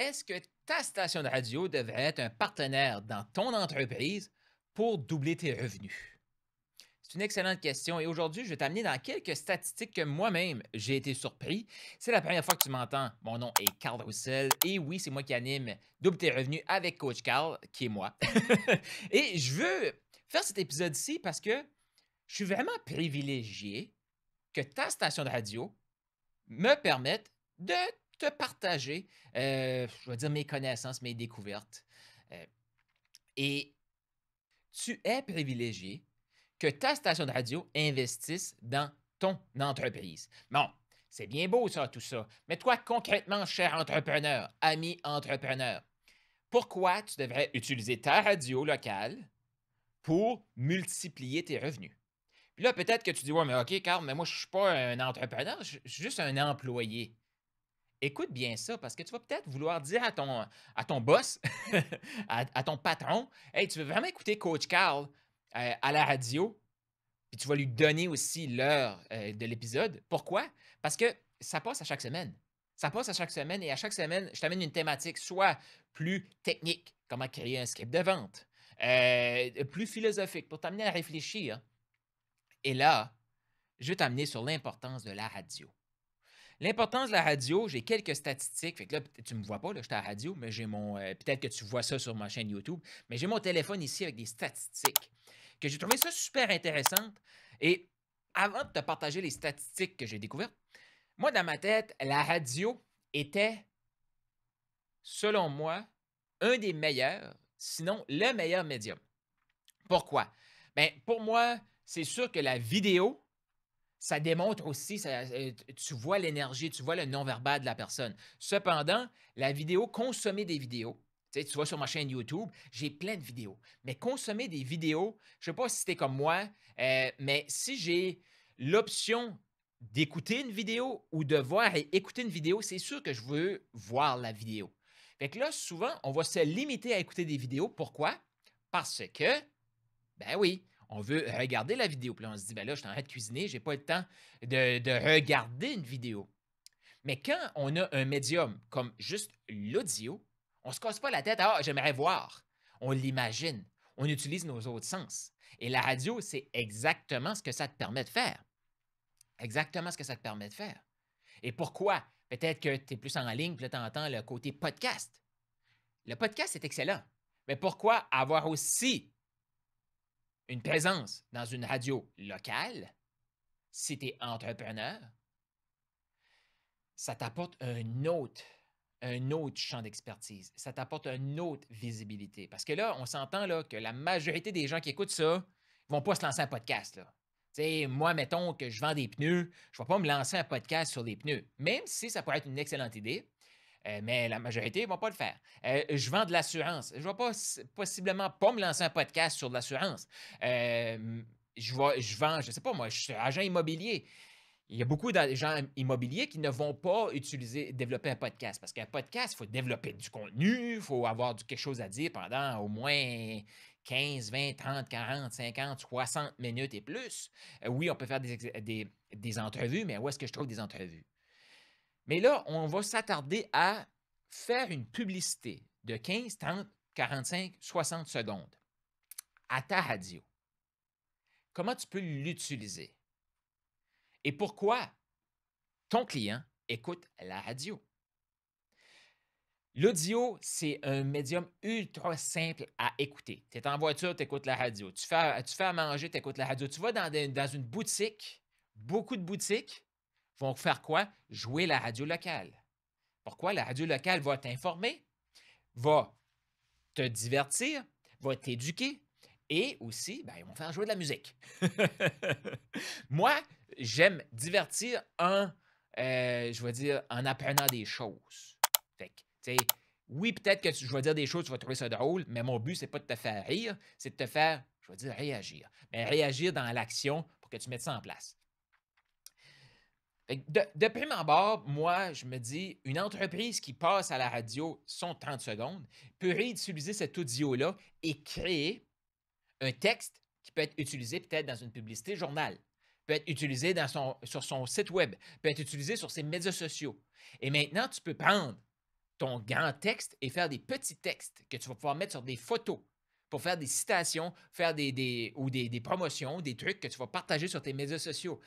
est-ce que ta station de radio devrait être un partenaire dans ton entreprise pour doubler tes revenus? C'est une excellente question et aujourd'hui, je vais t'amener dans quelques statistiques que moi-même, j'ai été surpris. C'est la première fois que tu m'entends. Mon nom est Carl Roussel et oui, c'est moi qui anime Double tes revenus avec Coach Carl, qui est moi. Et je veux faire cet épisode-ci parce que je suis vraiment privilégié que ta station de radio me permette de te partager, je vais dire mes connaissances, mes découvertes. Euh, et tu es privilégié que ta station de radio investisse dans ton entreprise. Bon, c'est bien beau ça, tout ça. Mais toi, concrètement, cher entrepreneur, ami entrepreneur, pourquoi tu devrais utiliser ta radio locale pour multiplier tes revenus? Puis là, peut-être que tu dis, ouais, mais OK, Carl, mais moi, je ne suis pas un entrepreneur, je suis juste un employé. Écoute bien ça, parce que tu vas peut-être vouloir dire à ton boss, à ton patron, hey, tu veux vraiment écouter Coach Carl à la radio, puis tu vas lui donner aussi l'heure de l'épisode. Pourquoi? Parce que ça passe à chaque semaine. Ça passe à chaque semaine et à chaque semaine, je t'amène une thématique soit plus technique, comment créer un script de vente, plus philosophique pour t'amener à réfléchir. Et là, je vais t'amener sur l'importance de la radio. L'importance de la radio, j'ai quelques statistiques. Fait que là, tu ne me vois pas, là, je suis à la radio, mais j'ai mon. Peut-être que tu vois ça sur ma chaîne YouTube, mais j'ai mon téléphone ici avec des statistiques que j'ai trouvé ça super intéressante. Et avant de te partager les statistiques que j'ai découvertes, moi, dans ma tête, la radio était, selon moi, un des meilleurs, sinon le meilleur médium. Pourquoi? Bien, pour moi, c'est sûr que la vidéo, ça démontre aussi, tu vois l'énergie, tu vois le non-verbal de la personne. Cependant, la vidéo, consommer des vidéos, tu vois sur ma chaîne YouTube, j'ai plein de vidéos. Mais consommer des vidéos, je ne sais pas si c'était comme moi, mais si j'ai l'option d'écouter une vidéo ou de voir et écouter une vidéo, c'est sûr que je veux voir la vidéo. Fait que là, souvent, on va se limiter à écouter des vidéos. Pourquoi? Parce que ben oui, on veut regarder la vidéo. Puis là, on se dit, ben là, je suis en train de cuisiner, je n'ai pas le temps de regarder une vidéo. Mais quand on a un médium comme juste l'audio, on ne se casse pas la tête, ah, j'aimerais voir. On l'imagine. On utilise nos autres sens. Et la radio, c'est exactement ce que ça te permet de faire. Exactement ce que ça te permet de faire. Et pourquoi? Peut-être que tu es plus en ligne, puis là, tu entends le côté podcast. Le podcast, c'est excellent. Mais pourquoi avoir aussi une présence dans une radio locale, si tu es entrepreneur, ça t'apporte un autre champ d'expertise. Ça t'apporte une autre visibilité. Parce que là, on s'entend là, que la majorité des gens qui écoutent ça ne vont pas se lancer un podcast. Là. Moi, mettons que je vends des pneus, je ne vais pas me lancer un podcast sur les pneus, même si ça pourrait être une excellente idée. Mais la majorité ne vont pas le faire. Je vends de l'assurance. Je ne vais pas possiblement pas me lancer un podcast sur de l'assurance. Je vends, je ne sais pas, moi, je suis agent immobilier. Il y a beaucoup d'agents immobiliers qui ne vont pas développer un podcast. Parce qu'un podcast, il faut développer du contenu, il faut avoir quelque chose à dire pendant au moins 15, 20, 30, 40, 50, 60 minutes et plus. Oui, on peut faire des entrevues, mais où est-ce que je trouve des entrevues? Mais là, on va s'attarder à faire une publicité de 15, 30, 45, 60 secondes à ta radio. Comment tu peux l'utiliser? Et pourquoi ton client écoute la radio? L'audio, c'est un médium ultra simple à écouter. Tu es en voiture, tu écoutes la radio. Tu fais à manger, tu écoutes la radio. Tu vas dans une boutique, beaucoup de boutiques vont faire quoi? Jouer la radio locale. Pourquoi? La radio locale va t'informer, va te divertir, va t'éduquer et aussi, ben, ils vont faire jouer de la musique. Moi, j'aime divertir je vais dire, en apprenant des choses. Fait que, tu sais, oui, peut-être que je vais dire des choses, tu vas trouver ça drôle, mais mon but, c'est pas de te faire rire, c'est de te faire, je vais dire, réagir. Mais réagir dans l'action pour que tu mettes ça en place. De prime abord, moi, je me dis, une entreprise qui passe à la radio son 30 secondes peut réutiliser cet audio-là et créer un texte qui peut être utilisé peut-être dans une publicité journal, peut être utilisé sur son site web, peut être utilisé sur ses médias sociaux. Et maintenant, tu peux prendre ton grand texte et faire des petits textes que tu vas pouvoir mettre sur des photos pour faire des citations, faire des promotions, des trucs que tu vas partager sur tes médias sociaux.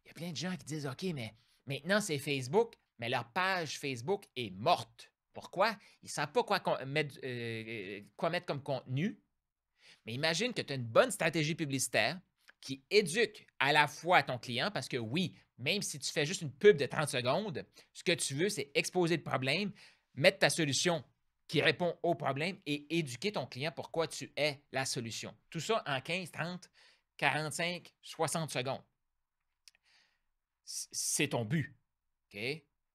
Il y a plein de gens qui disent OK, mais maintenant c'est Facebook, mais leur page Facebook est morte. Pourquoi? Ils ne savent pas quoi mettre comme contenu. Mais imagine que tu as une bonne stratégie publicitaire qui éduque à la fois ton client, parce que oui, même si tu fais juste une pub de 30 secondes, ce que tu veux, c'est exposer le problème, mettre ta solution qui répond au problème et éduquer ton client pourquoi tu es la solution. Tout ça en 15, 30, 45, 60 secondes. C'est ton but. OK?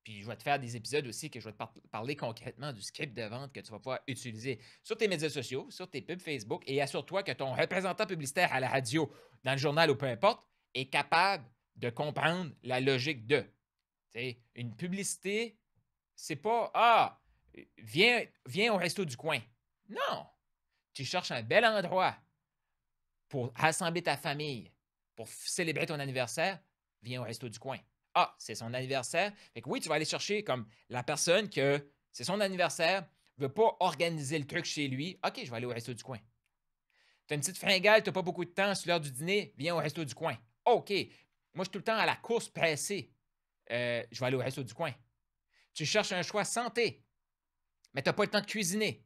Puis je vais te faire des épisodes aussi que je vais te parler concrètement du script de vente que tu vas pouvoir utiliser sur tes médias sociaux, sur tes pubs Facebook, et assure-toi que ton représentant publicitaire à la radio, dans le journal ou peu importe, est capable de comprendre la logique de. T'sais, une publicité, c'est pas Ah, viens au resto du coin. Non! Tu cherches un bel endroit pour rassembler ta famille, pour célébrer ton anniversaire, viens au resto du coin. Ah, c'est son anniversaire. Fait que oui, tu vas aller chercher comme la personne que c'est son anniversaire, ne veut pas organiser le truc chez lui. OK, je vais aller au resto du coin. Tu as une petite fringale, tu n'as pas beaucoup de temps, c'est l'heure du dîner, viens au resto du coin. OK, moi, je suis tout le temps à la course pressée. Je vais aller au resto du coin. Tu cherches un choix santé, mais tu n'as pas le temps de cuisiner.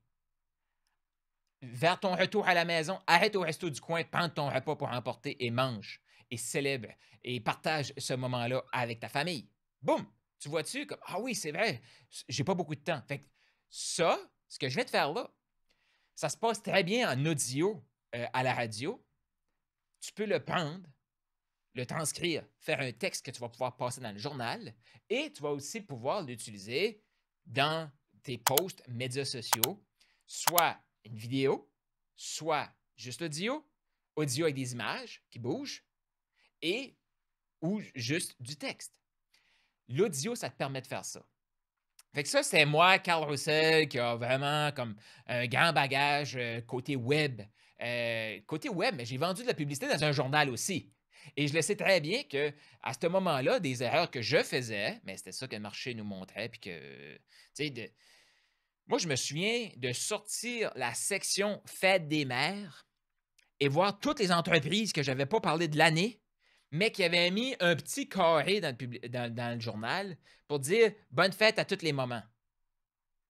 Vers ton retour à la maison, arrête au resto du coin, prends ton repas pour emporter et mange et célèbre et partage ce moment-là avec ta famille. Boum! Tu vois-tu? Comme, ah oui, c'est vrai, j'ai pas beaucoup de temps. Fait que ça, ce que je vais te faire là, ça se passe très bien en audio à la radio. Tu peux le prendre, le transcrire, faire un texte que tu vas pouvoir passer dans le journal et tu vas aussi pouvoir l'utiliser dans tes posts médias sociaux, soit une vidéo, soit juste audio avec des images qui bougent, et ou juste du texte. L'audio, ça te permet de faire ça. Fait que ça, c'est moi, Carl Roussel, qui a vraiment comme un grand bagage côté web. Côté web, mais j'ai vendu de la publicité dans un journal aussi. Et je le sais très bien que à ce moment-là, des erreurs que je faisais, mais c'était ça que le marché nous montrait, puis que, tu sais, moi, je me souviens de sortir la section Fête des mères et voir toutes les entreprises que je n'avais pas parlé de l'année, mais qui avaient mis un petit carré dans le journal pour dire bonne fête à tous les moments.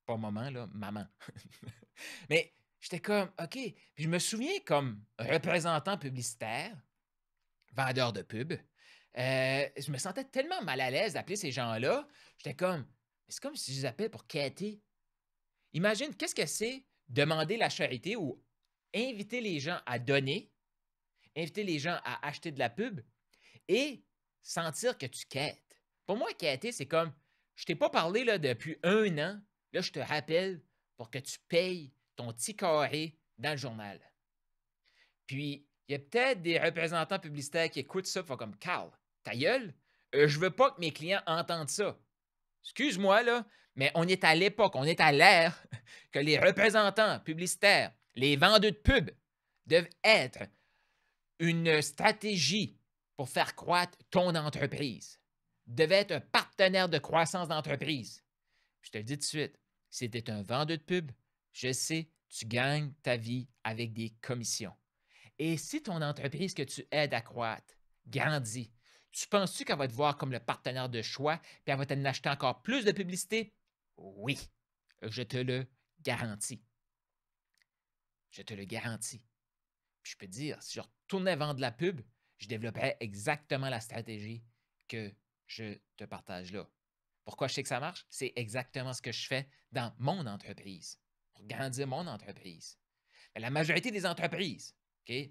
Pas moment, là, maman. Mais j'étais comme, OK. Puis je me souviens comme représentant publicitaire, vendeur de pub, je me sentais tellement mal à l'aise d'appeler ces gens-là. J'étais comme, c'est comme si je les appelais pour quêter. Imagine, qu'est-ce que c'est demander la charité ou inviter les gens à donner, inviter les gens à acheter de la pub et sentir que tu quêtes. Pour moi, quêter, c'est comme, je t'ai pas parlé là, depuis 1 an, là, je te rappelle pour que tu payes ton petit carré dans le journal. Puis, il y a peut-être des représentants publicitaires qui écoutent ça, font comme, Carl, ta gueule, je veux pas que mes clients entendent ça. Excuse-moi, là, mais on est à l'époque, on est à l'ère que les représentants publicitaires, les vendeurs de pub, doivent être une stratégie pour faire croître ton entreprise. Devait être un partenaire de croissance d'entreprise. Je te le dis tout de suite, si tu es un vendeur de pub, je sais, tu gagnes ta vie avec des commissions. Et si ton entreprise que tu aides à croître grandit, tu penses-tu qu'elle va te voir comme le partenaire de choix puis elle va t'en acheter encore plus de publicité? Oui, je te le garantis. Je te le garantis. Puis je peux te dire, si je retournais vendre de la pub, je développerais exactement la stratégie que je te partage là. Pourquoi je sais que ça marche? C'est exactement ce que je fais dans mon entreprise, pour grandir mon entreprise. Mais la majorité des entreprises,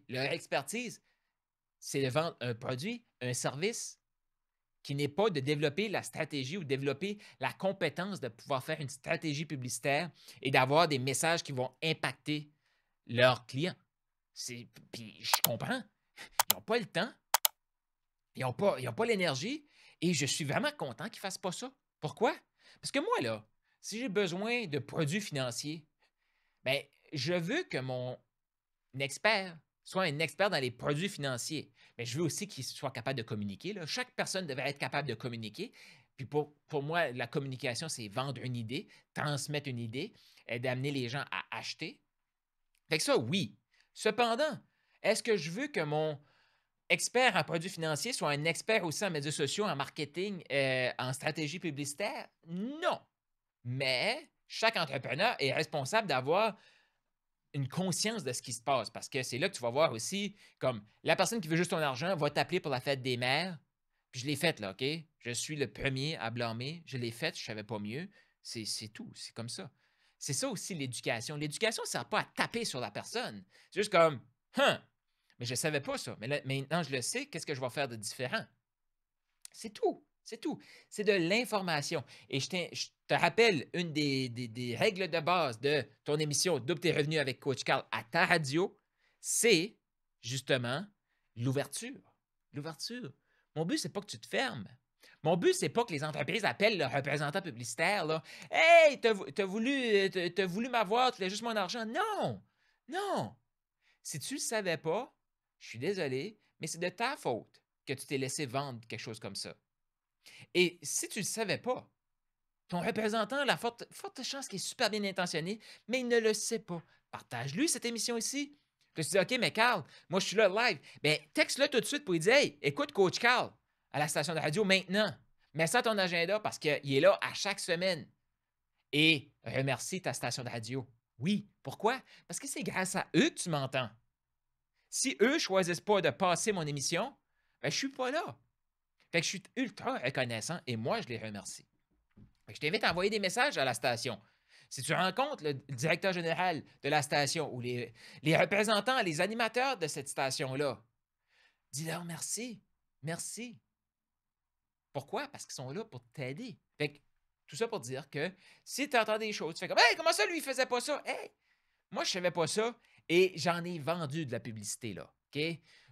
leur expertise, c'est de vendre un produit, un service qui n'est pas de développer la stratégie ou développer la compétence de pouvoir faire une stratégie publicitaire et d'avoir des messages qui vont impacter leurs clients. Puis je comprends. Ils n'ont pas le temps. Ils n'ont pas l'énergie. Et je suis vraiment content qu'ils ne fassent pas ça. Pourquoi? Parce que moi, là, si j'ai besoin de produits financiers, bien, je veux que mon expert soit un expert dans les produits financiers. Mais je veux aussi qu'il soit capable de communiquer, là. Chaque personne devrait être capable de communiquer. Puis pour moi, la communication, c'est vendre une idée, transmettre une idée, d'amener les gens à acheter. Fait que ça, oui. Cependant, est-ce que je veux que mon expert en produits financiers soit un expert aussi en médias sociaux, en marketing, en stratégie publicitaire? Non. Mais chaque entrepreneur est responsable d'avoir une conscience de ce qui se passe parce que c'est là que tu vas voir aussi, comme la personne qui veut juste ton argent va t'appeler pour la fête des mères. Puis je l'ai faite, là, OK? Je suis le premier à blâmer. Je l'ai faite, je ne savais pas mieux. C'est tout, c'est comme ça. C'est ça aussi l'éducation. L'éducation ne sert pas à taper sur la personne. C'est juste comme, hein, mais je ne savais pas ça. Mais là, maintenant, je le sais, qu'est-ce que je vais faire de différent? C'est tout. C'est tout. C'est de l'information. Et je te rappelle une des règles de base de ton émission Double tes revenus avec Coach Carl à ta radio, c'est justement l'ouverture. L'ouverture. Mon but, c'est pas que tu te fermes. Mon but, c'est pas que les entreprises appellent le représentant publicitaire, là. Hey, t'as voulu m'avoir, tu voulais juste mon argent. Non! Non! Si tu ne le savais pas, je suis désolé, mais c'est de ta faute que tu t'es laissé vendre quelque chose comme ça. Et si tu ne le savais pas, ton représentant a la forte chance qu'il est super bien intentionné, mais il ne le sait pas. Partage-lui cette émission ici. Puis tu dis, OK, mais Carl, moi je suis là live. Bien, texte-le tout de suite pour lui dire, hey, écoute Coach Carl à la station de radio maintenant. Mets ça à ton agenda parce qu'il est là à chaque semaine. Et remercie ta station de radio. Oui, pourquoi? Parce que c'est grâce à eux que tu m'entends. Si eux ne choisissent pas de passer mon émission, ben, je ne suis pas là. Fait que je suis ultra reconnaissant et moi, je les remercie. Fait que je t'invite à envoyer des messages à la station. Si tu rencontres le directeur général de la station ou les représentants, les animateurs de cette station-là, dis-leur merci. Merci. Pourquoi? Parce qu'ils sont là pour t'aider. Fait que tout ça pour dire que si tu entends des choses, tu fais comme hey, comment ça, lui, il faisait pas ça? Hey, moi, je ne savais pas ça et j'en ai vendu de la publicité, là. OK?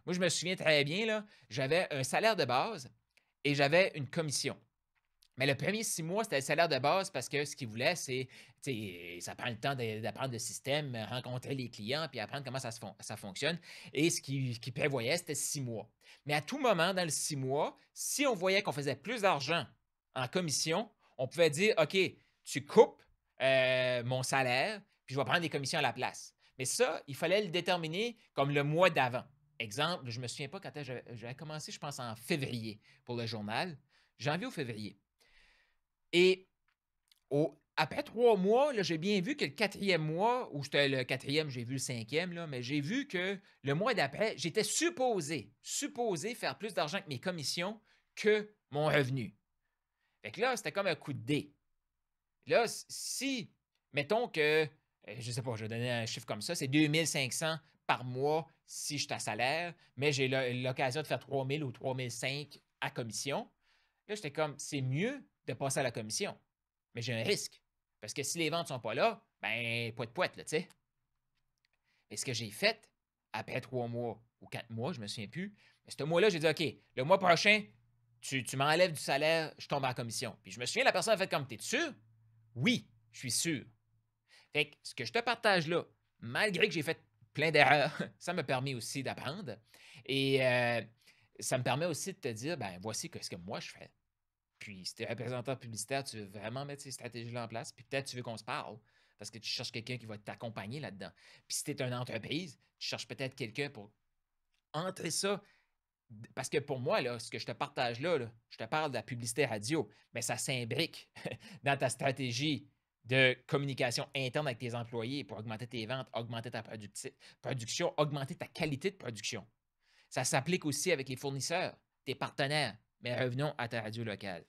Moi, je me souviens très bien, là, j'avais un salaire de base et j'avais une commission. Mais le premier 6 mois, c'était le salaire de base parce que ce qu'ils voulaient, c'est, tu sais, ça prend le temps d'apprendre le système, rencontrer les clients, puis apprendre comment ça fonctionne. Et ce qu'ils prévoyaient, c'était 6 mois. Mais à tout moment, dans le 6 mois, si on voyait qu'on faisait plus d'argent en commission, on pouvait dire, OK, tu coupes mon salaire, puis je vais prendre des commissions à la place. Mais ça, il fallait le déterminer comme le mois d'avant. Exemple, je ne me souviens pas quand j'avais commencé, je pense en février pour le journal, janvier ou février. Et après 3 mois, là, j'ai bien vu que le quatrième mois, ou c'était le quatrième, j'ai vu le cinquième, là, mais j'ai vu que le mois d'après, j'étais supposé faire plus d'argent que mes commissions que mon revenu. Fait que là, c'était comme un coup de dé. Là, si, mettons que, je ne sais pas, je vais donner un chiffre comme ça, c'est 2500 par mois si je suis à salaire, mais j'ai l'occasion de faire 3000 ou 3005 à commission. Là, j'étais comme, c'est mieux de passer à la commission. Mais j'ai un risque. Parce que si les ventes ne sont pas là, ben, poète, là, tu sais. Mais ce que j'ai fait, après 3 mois ou 4 mois, je ne me souviens plus, mais ce mois-là, j'ai dit, OK, le mois prochain, tu m'enlèves du salaire, je tombe en commission. Puis je me souviens, la personne a fait comme, t'es sûr? Oui, je suis sûr. Fait que ce que je te partage là, malgré que j'ai fait plein d'erreurs, ça m'a permis aussi d'apprendre. Et ça me permet aussi de te dire, ben voici ce que moi je fais. Puis si tu es représentant publicitaire, tu veux vraiment mettre ces stratégies-là en place, puis peut-être tu veux qu'on se parle parce que tu cherches quelqu'un qui va t'accompagner là-dedans. Puis si tu es une entreprise, tu cherches peut-être quelqu'un pour entrer ça. Parce que pour moi, là, ce que je te partage là, je te parle de la publicité radio, mais ça s'imbrique dans ta stratégie de communication interne avec tes employés pour augmenter tes ventes, augmenter ta production, augmenter ta qualité de production. Ça s'applique aussi avec les fournisseurs, tes partenaires. Mais revenons à ta radio locale.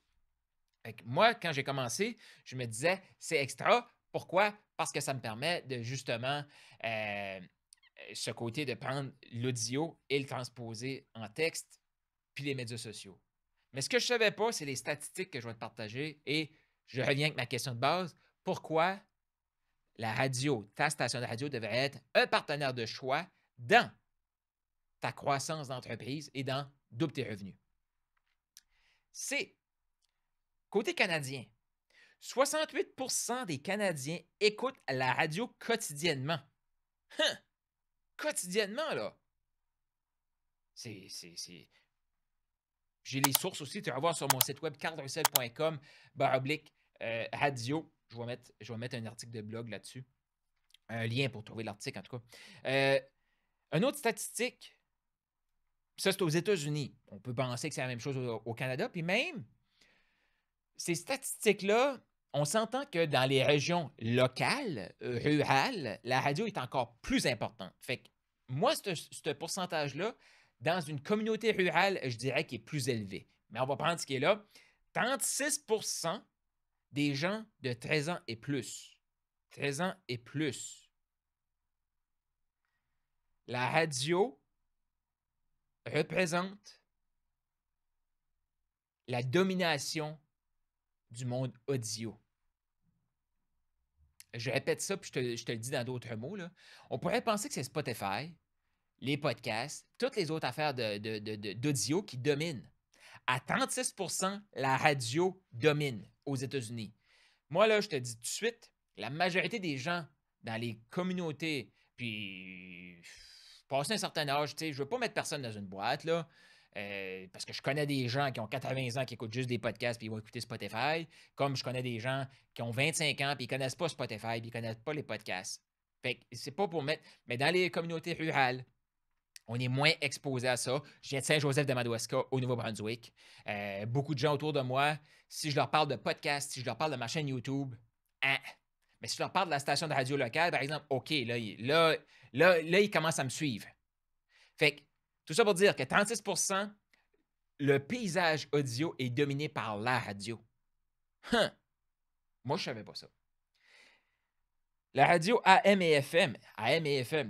Moi, quand j'ai commencé, je me disais, c'est extra. Pourquoi? Parce que ça me permet de justement ce côté de prendre l'audio et le transposer en texte, puis les médias sociaux. Mais ce que je ne savais pas, c'est les statistiques que je vais te partager et je reviens avec ma question de base. Pourquoi la radio, ta station de radio devrait être un partenaire de choix dans ta croissance d'entreprise et dans double tes revenus? C'est côté canadien. 68% des Canadiens écoutent la radio quotidiennement. Hein? Quotidiennement, là. C'est J'ai les sources aussi, tu vas voir sur mon site web carlrussel.com/radio. Je vais mettre un article de blog là-dessus. Un lien pour trouver l'article, en tout cas. Une autre statistique, ça c'est aux États-Unis. On peut penser que c'est la même chose au Canada, puis même, ces statistiques-là, on s'entend que dans les régions locales, rurales, la radio est encore plus importante. Fait que moi, ce pourcentage-là, dans une communauté rurale, je dirais qu'il est plus élevé. Mais on va prendre ce qui est là. 36% des gens de 13 ans et plus. 13 ans et plus. La radio représente la domination du monde audio. Je répète ça, puis je te le dis dans d'autres mots. Là. On pourrait penser que c'est Spotify, les podcasts, toutes les autres affaires d'audio qui dominent. À 36%, la radio domine aux États-Unis. Moi, là, je te dis tout de suite, la majorité des gens dans les communautés, puis passer un certain âge, tu sais, je ne veux pas mettre personne dans une boîte, là, parce que je connais des gens qui ont 80 ans qui écoutent juste des podcasts puis ils vont écouter Spotify, comme je connais des gens qui ont 25 ans puis ils ne connaissent pas Spotify puis ils ne connaissent pas les podcasts. Fait que c'est pas pour mettre... Mais dans les communautés rurales, on est moins exposé à ça. Je viens de Saint-Joseph de Madawaska, au Nouveau-Brunswick. Beaucoup de gens autour de moi, si je leur parle de podcast, si je leur parle de ma chaîne YouTube, hein. Mais si je leur parle de la station de radio locale, par exemple, OK, là, ils commencent à me suivre. Fait que, tout ça pour dire que 36%, le paysage audio est dominé par la radio. Moi, je ne savais pas ça. La radio AM et FM,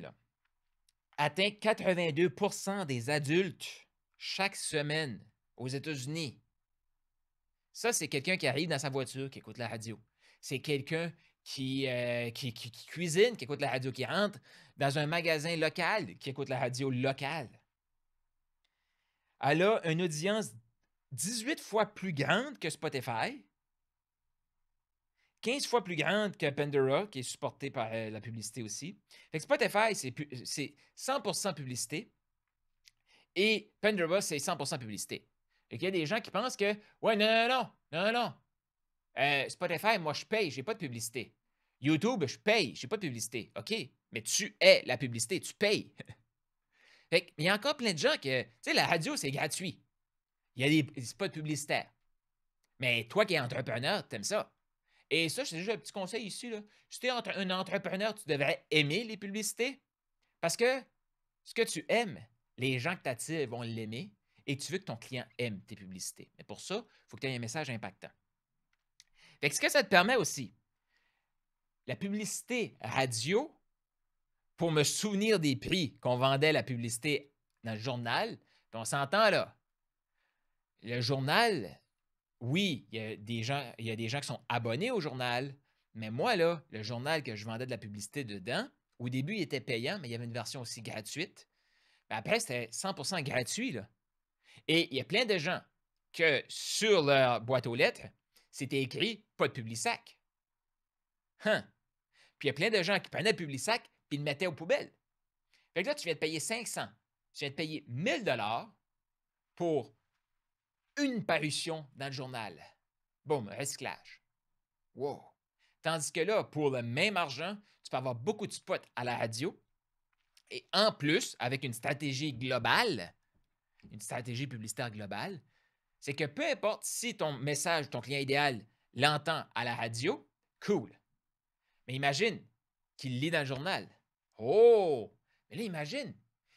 là, atteint 82% des adultes chaque semaine aux États-Unis. Ça, c'est quelqu'un qui arrive dans sa voiture, qui écoute la radio. C'est quelqu'un qui cuisine, qui écoute la radio, qui rentre dans un magasin local, qui écoute la radio locale. Elle a une audience 18 fois plus grande que Spotify, 15 fois plus grande que Pandora, qui est supporté par la publicité aussi. Fait que Spotify, c'est 100% publicité et Pandora, c'est 100% publicité. Fait qu'il y a des gens qui pensent que, ouais, non. Spotify, moi, je paye, j'ai pas de publicité. YouTube, je paye, j'ai pas de publicité. OK, mais tu es la publicité, tu payes. Fait qu'il y a encore plein de gens que, tu sais, la radio, c'est gratuit. Il y a des spots publicitaires. Mais toi qui es entrepreneur, t'aimes ça. Et ça, c'est juste un petit conseil ici. Là. Si tu es un entrepreneur, tu devrais aimer les publicités. Parce que ce que tu aimes, les gens que tu attires vont l'aimer et tu veux que ton client aime tes publicités. Mais pour ça, il faut que tu aies un message impactant. Fait que ce que ça te permet aussi, la publicité radio, pour me souvenir des prix qu'on vendait la publicité dans le journal, puis on s'entend là. Le journal, oui, il y a des gens qui sont abonnés au journal, mais moi, là, le journal que je vendais de la publicité dedans, au début, il était payant, mais il y avait une version aussi gratuite. Mais après, c'était 100% gratuit, là. Et il y a plein de gens que sur leur boîte aux lettres, c'était écrit « pas de Publisac ». Puis il y a plein de gens qui prenaient le Publisac puis le mettaient aux poubelles. Fait que là, tu viens de payer 500, tu viens de payer 1000$ pour une parution dans le journal. Boum, recyclage. Wow! Tandis que là, pour le même argent, tu peux avoir beaucoup de spots à la radio. Et en plus, avec une stratégie globale, une stratégie publicitaire globale, c'est que peu importe si ton message, ton client idéal, l'entend à la radio, cool. Mais imagine qu'il lit dans le journal. Oh! Mais là, imagine,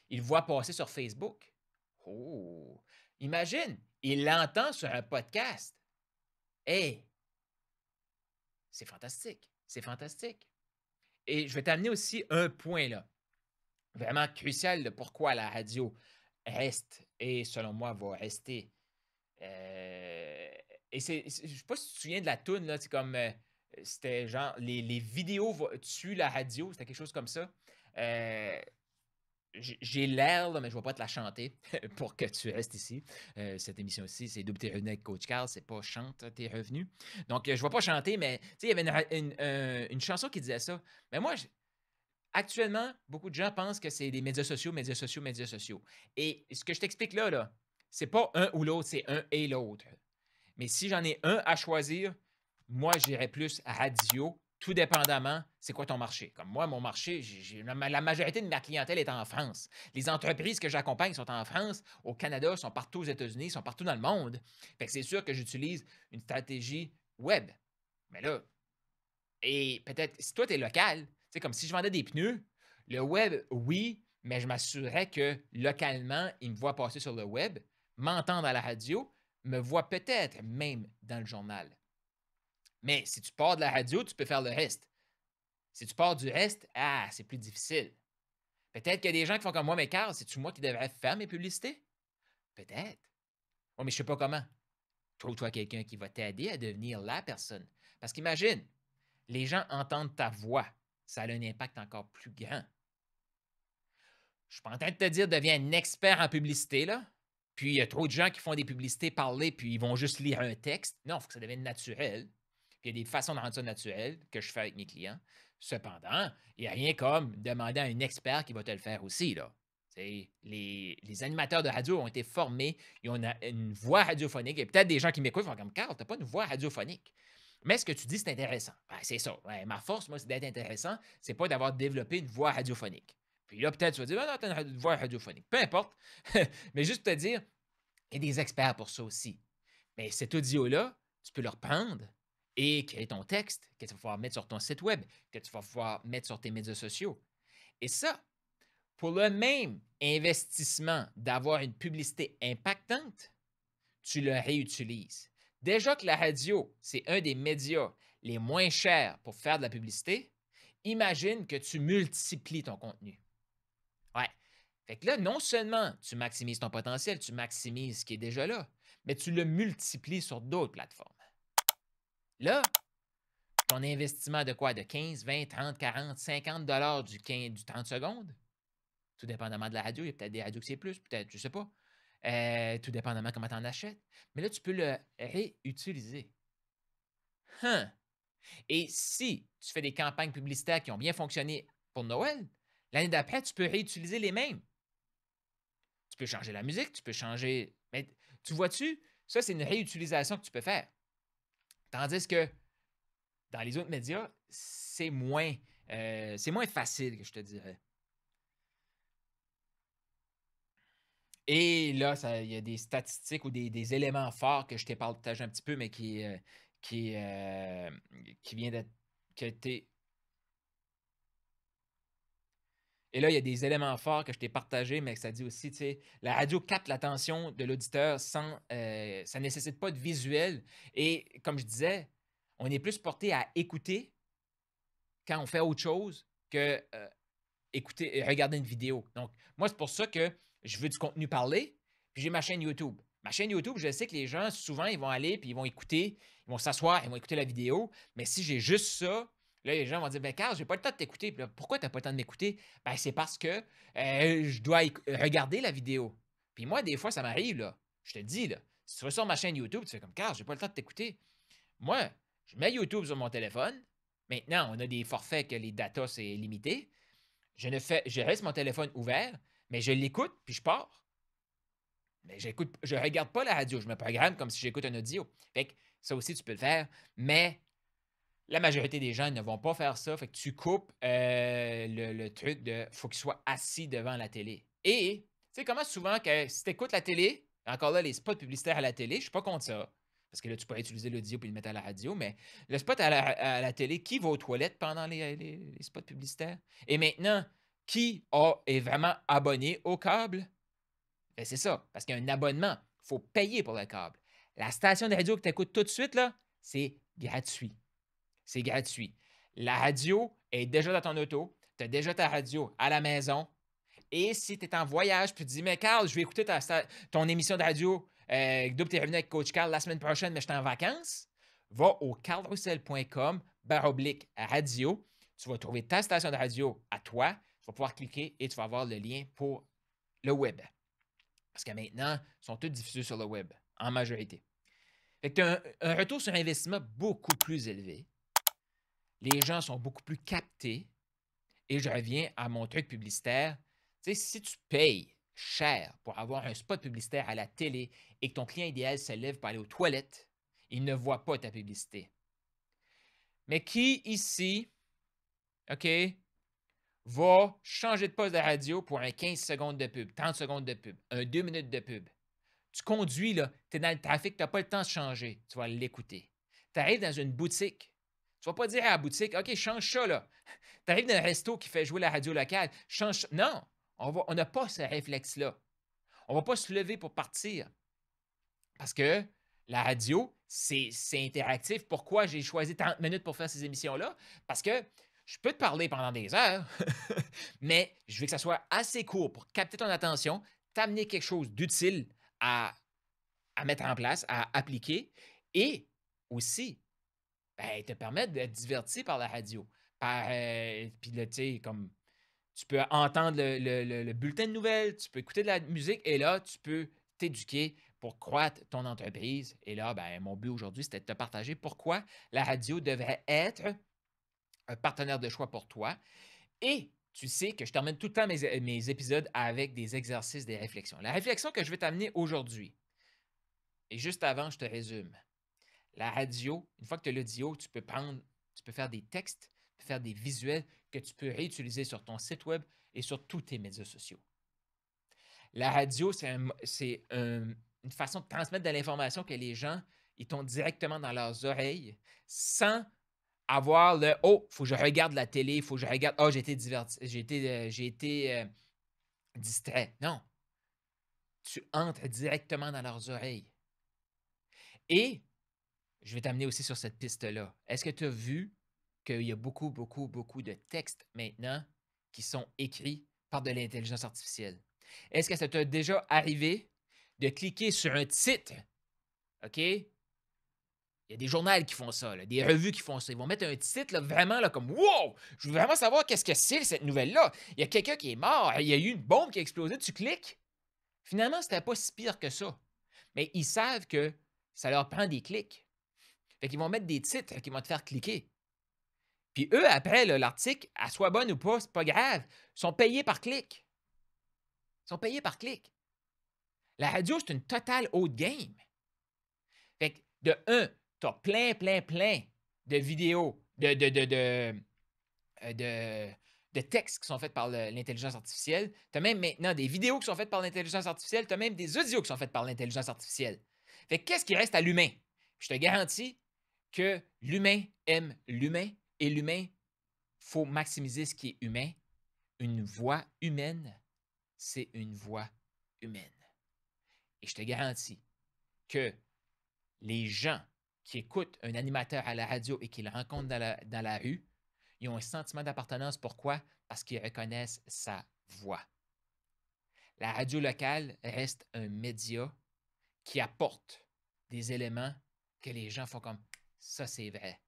il le voit passer sur Facebook. Oh! Imagine, il l'entend sur un podcast. Hey! C'est fantastique. C'est fantastique. Et je vais t'amener aussi un point là, vraiment crucial de pourquoi la radio reste et selon moi va rester. Et je ne sais pas si tu te souviens de la toune, là, c'est comme c'était genre les vidéos tuent la radio, c'était quelque chose comme ça. J'ai l'air, là, mais je ne vais pas te la chanter pour que tu restes ici. Cette émission-ci, c'est Double tes revenus avec Coach Carl, c'est pas chante tes revenus. Donc, je ne vais pas chanter, mais il y avait une chanson qui disait ça. Mais moi, actuellement, beaucoup de gens pensent que c'est des médias sociaux. Et ce que je t'explique là, c'est pas un ou l'autre, c'est un et l'autre. Mais si j'en ai un à choisir, moi, j'irais plus radio, tout dépendamment, c'est quoi ton marché. Comme moi, mon marché, la majorité de ma clientèle est en France. Les entreprises que j'accompagne sont en France, au Canada, sont partout aux États-Unis, sont partout dans le monde. Fait que c'est sûr que j'utilise une stratégie web. Mais là, et peut-être, si toi, tu es local, c'est comme si je vendais des pneus, le web, oui, mais je m'assurerais que localement, ils me voient passer sur le web, m'entendent à la radio, me voient peut-être même dans le journal. Mais si tu pars de la radio, tu peux faire le reste. Si tu pars du reste, c'est plus difficile. Peut-être qu'il y a des gens qui font comme moi, mais Carl, c'est-tu moi qui devrais faire mes publicités? Peut-être. Oh, mais je sais pas comment. Trouve-toi quelqu'un qui va t'aider à devenir la personne. Parce qu'imagine, les gens entendent ta voix. Ça a un impact encore plus grand. Je suis pas en train de te dire deviens un expert en publicité, là. Puis il y a trop de gens qui font des publicités parler, puis ils vont juste lire un texte. Non, il faut que ça devienne naturel. Puis il y a des façons de rendre ça naturel que je fais avec mes clients. Cependant, il n'y a rien comme demander à un expert qui va te le faire aussi, là. Les animateurs de radio ont été formés, ils ont une voix radiophonique. Il y a peut-être des gens qui m'écoutent font comme Carl, tu n'as pas une voix radiophonique. Mais ce que tu dis, c'est intéressant. Ben, c'est ça. Ouais, ma force, moi, c'est d'être intéressant. C'est pas d'avoir développé une voix radiophonique. Puis là, peut-être, tu vas dire, ah non, tu as une voix radiophonique. Peu importe. Mais juste te dire, il y a des experts pour ça aussi. Mais cet audio-là, tu peux le reprendre et créer ton texte que tu vas pouvoir mettre sur ton site web, que tu vas pouvoir mettre sur tes médias sociaux. Et ça, pour le même investissement d'avoir une publicité impactante, tu le réutilises. Déjà que la radio, c'est un des médias les moins chers pour faire de la publicité, imagine que tu multiplies ton contenu. Ouais. Fait que là, non seulement tu maximises ton potentiel, tu maximises ce qui est déjà là, mais tu le multiplies sur d'autres plateformes. Là, ton investissement de quoi? De 15, 20, 30, 40, 50 dollars du 30 secondes? Tout dépendamment de la radio. Il y a peut-être des radios que c'est plus, peut-être, je ne sais pas. Tout dépendamment comment tu en achètes. Mais là, tu peux le réutiliser. Et si tu fais des campagnes publicitaires qui ont bien fonctionné pour Noël, l'année d'après, tu peux réutiliser les mêmes. Tu peux changer la musique, tu peux changer. Mais tu vois-tu, ça, c'est une réutilisation que tu peux faire. Tandis que dans les autres médias, c'est moins facile, que je te dirais. Et là, il y a des statistiques ou des éléments forts que je t'ai partagé un petit peu, mais qui vient d'être. Qui a été. Et là, il y a des éléments forts que je t'ai partagés, mais que ça dit aussi, tu sais, la radio capte l'attention de l'auditeur sans. Ça ne nécessite pas de visuel. Et comme je disais, on est plus porté à écouter quand on fait autre chose que écouter, regarder une vidéo. Donc, moi, c'est pour ça que je veux du contenu parlé, puis j'ai ma chaîne YouTube. Ma chaîne YouTube, je sais que les gens, souvent, ils vont aller, puis ils vont écouter, ils vont s'asseoir, ils vont écouter la vidéo. Mais si j'ai juste ça, là, les gens vont dire, ben Carl, j'ai pas le temps de t'écouter. Puis là, pourquoi tu n'as pas le temps de m'écouter? Ben, c'est parce que je dois regarder la vidéo. Puis moi, des fois, ça m'arrive, là. Je te dis, là, si tu vas sur ma chaîne YouTube, tu fais comme, Carl, j'ai pas le temps de t'écouter. Moi, je mets YouTube sur mon téléphone. Maintenant, on a des forfaits que les datas, c'est limité. Je reste mon téléphone ouvert, mais je l'écoute, puis je pars. Mais je regarde pas la radio, je me programme comme si j'écoute un audio. Fait que ça aussi, tu peux le faire, mais la majorité des gens ne vont pas faire ça. Fait que tu coupes le truc de faut qu'il soit assis devant la télé. Et, tu sais, comment souvent que si tu écoutes la télé, encore là, les spots publicitaires à la télé, je suis pas contre ça. Parce que là, tu pourrais utiliser l'audio puis le mettre à la radio, mais le spot à la télé, qui va aux toilettes pendant les spots publicitaires? Et maintenant, est vraiment abonné au câble? Ben, c'est ça, parce qu'il y a un abonnement. Il faut payer pour le câble. La station de radio que tu écoutes tout de suite, là, c'est gratuit. C'est gratuit. La radio est déjà dans ton auto. Tu as déjà ta radio à la maison. Et si tu es en voyage, puis tu dis, mais Carl, je vais écouter ton émission de radio, d'où tu es revenu avec Coach Carl la semaine prochaine, mais je suis en vacances, va au carlroussel.com/radio. Tu vas trouver ta station de radio à toi. Tu vas pouvoir cliquer et tu vas avoir le lien pour le web. Parce que maintenant, ils sont tous diffusés sur le web, en majorité. Fait que tu as un retour sur investissement beaucoup plus élevé. Les gens sont beaucoup plus captés. Et je reviens à mon truc publicitaire. Tu sais, si tu payes cher pour avoir un spot publicitaire à la télé et que ton client idéal se lève pour aller aux toilettes, il ne voit pas ta publicité. Mais qui ici, OK, va changer de poste de radio pour un 15 secondes de pub, 30 secondes de pub, un 2 minutes de pub? Tu conduis, là, tu es dans le trafic, tu n'as pas le temps de changer. Tu vas l'écouter. Tu arrives dans une boutique. Tu ne vas pas dire à la boutique, OK, change ça, là. Tu arrives dans un resto qui fait jouer la radio locale, change ça. Non, on n'a pas ce réflexe-là. On ne va pas se lever pour partir. Parce que la radio, c'est interactif. Pourquoi j'ai choisi 30 minutes pour faire ces émissions-là? Parce que je peux te parler pendant des heures, mais je veux que ça soit assez court pour capter ton attention, t'amener quelque chose d'utile à, mettre en place, à appliquer et aussi te permettre d'être diverti par la radio. Puis là, tu sais, comme tu peux entendre le bulletin de nouvelles, tu peux écouter de la musique et là, tu peux t'éduquer pour croître ton entreprise. Et là, mon but aujourd'hui, c'était de te partager pourquoi la radio devrait être un partenaire de choix pour toi. Et tu sais que je termine tout le temps mes épisodes avec des exercices, des réflexions. La réflexion que je vais t'amener aujourd'hui, et juste avant, je te résume. La radio, une fois que tu as l'audio, tu peux faire des textes, tu peux faire des visuels que tu peux réutiliser sur ton site web et sur tous tes médias sociaux. La radio, c'est une façon de transmettre de l'information que les gens, ils t'ont directement dans leurs oreilles sans avoir le «Oh, il faut que je regarde la télé, il faut que je regarde, oh, j'ai été diverti, j'ai été distrait». Non, tu entres directement dans leurs oreilles. Et je vais t'amener aussi sur cette piste-là. Est-ce que tu as vu qu'il y a beaucoup, beaucoup, beaucoup de textes maintenant qui sont écrits par de l'intelligence artificielle? Est-ce que ça t'est déjà arrivé de cliquer sur un titre, OK? Il y a des journaux qui font ça, là, des revues qui font ça. Ils vont mettre un titre là, vraiment là, comme «Wow! Je veux vraiment savoir qu'est-ce que c'est cette nouvelle-là. Il y a quelqu'un qui est mort, il y a eu une bombe qui a explosé». Tu cliques. Finalement, c'était pas si pire que ça. Mais ils savent que ça leur prend des clics. Fait qu'ils vont mettre des titres qui vont te faire cliquer. Puis eux, après, l'article, elle soit bonne ou pas, c'est pas grave. Ils sont payés par clic. Ils sont payés par clic. La radio, c'est une totale haute game. Fait que, de un, tu as plein, plein, plein de vidéos, de textes qui sont faits par l'intelligence artificielle. Tu as même maintenant des vidéos qui sont faites par l'intelligence artificielle. Tu as même des audios qui sont faites par l'intelligence artificielle. Fait que qu'est-ce qui reste à l'humain? Je te garantis que l'humain aime l'humain et l'humain, il faut maximiser ce qui est humain. Une voix humaine, c'est une voix humaine. Et je te garantis que les gens qui écoutent un animateur à la radio et qui le rencontrent dans la rue, ils ont un sentiment d'appartenance. Pourquoi? Parce qu'ils reconnaissent sa voix. La radio locale reste un média qui apporte des éléments que les gens font comme ça, c'est vrai.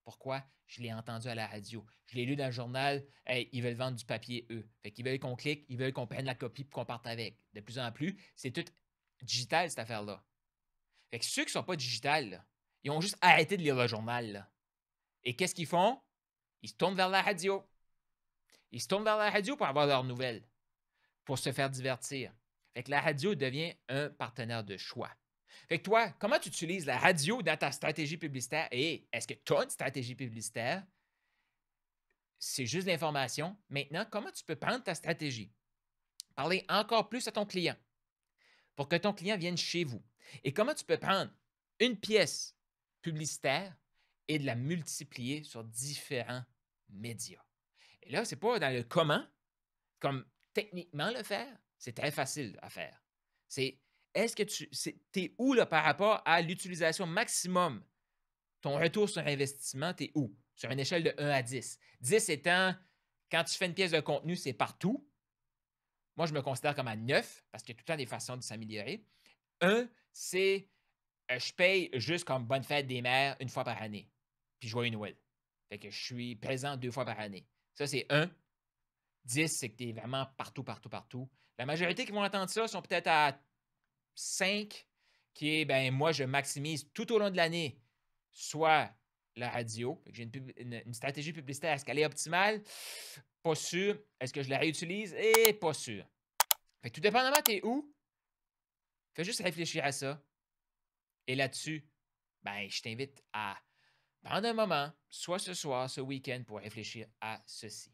Pourquoi? Je l'ai entendu à la radio. Je l'ai lu dans le journal. Hey, ils veulent vendre du papier, eux. Fait qu'ils veulent qu'on clique, ils veulent qu'on prenne la copie et qu'on parte avec. De plus en plus, c'est tout digital, cette affaire-là. Fait que ceux qui ne sont pas digitales, là, ils ont juste arrêté de lire le journal. Là. Et qu'est-ce qu'ils font? Ils se tournent vers la radio. Ils se tournent vers la radio pour avoir leurs nouvelles, pour se faire divertir. Fait que la radio devient un partenaire de choix. Fait que toi, comment tu utilises la radio dans ta stratégie publicitaire? Et est-ce que tu as une stratégie publicitaire? C'est juste l'information. Maintenant, comment tu peux prendre ta stratégie? Parler encore plus à ton client pour que ton client vienne chez vous. Et comment tu peux prendre une pièce publicitaire et de la multiplier sur différents médias. Et là, ce n'est pas dans le comment, comme techniquement le faire, c'est très facile à faire. C'est est-ce que tu es où là, par rapport à l'utilisation maximum? Ton retour sur investissement, tu es où? Sur une échelle de 1 à 10. 10 étant, quand tu fais une pièce de contenu, c'est partout. Moi, je me considère comme à 9 parce qu'il y a tout le temps des façons de s'améliorer. 1, c'est je paye juste comme bonne fête des mères une fois par année. Puis joyeux Noël. Fait que je suis présent 2 fois par année. Ça, c'est 1. 10, c'est que tu es vraiment partout, partout, partout. La majorité qui vont entendre ça sont peut-être à 5, qui est, moi, je maximise tout au long de l'année, soit la radio. J'ai une stratégie publicitaire. Est-ce qu'elle est optimale? Pas sûr. Est-ce que je la réutilise? Pas sûr. Fait que tout dépendamment, t'es où, fais juste réfléchir à ça. Et là-dessus, ben, je t'invite à prendre un moment, soit ce soir, ce week-end, pour réfléchir à ceci.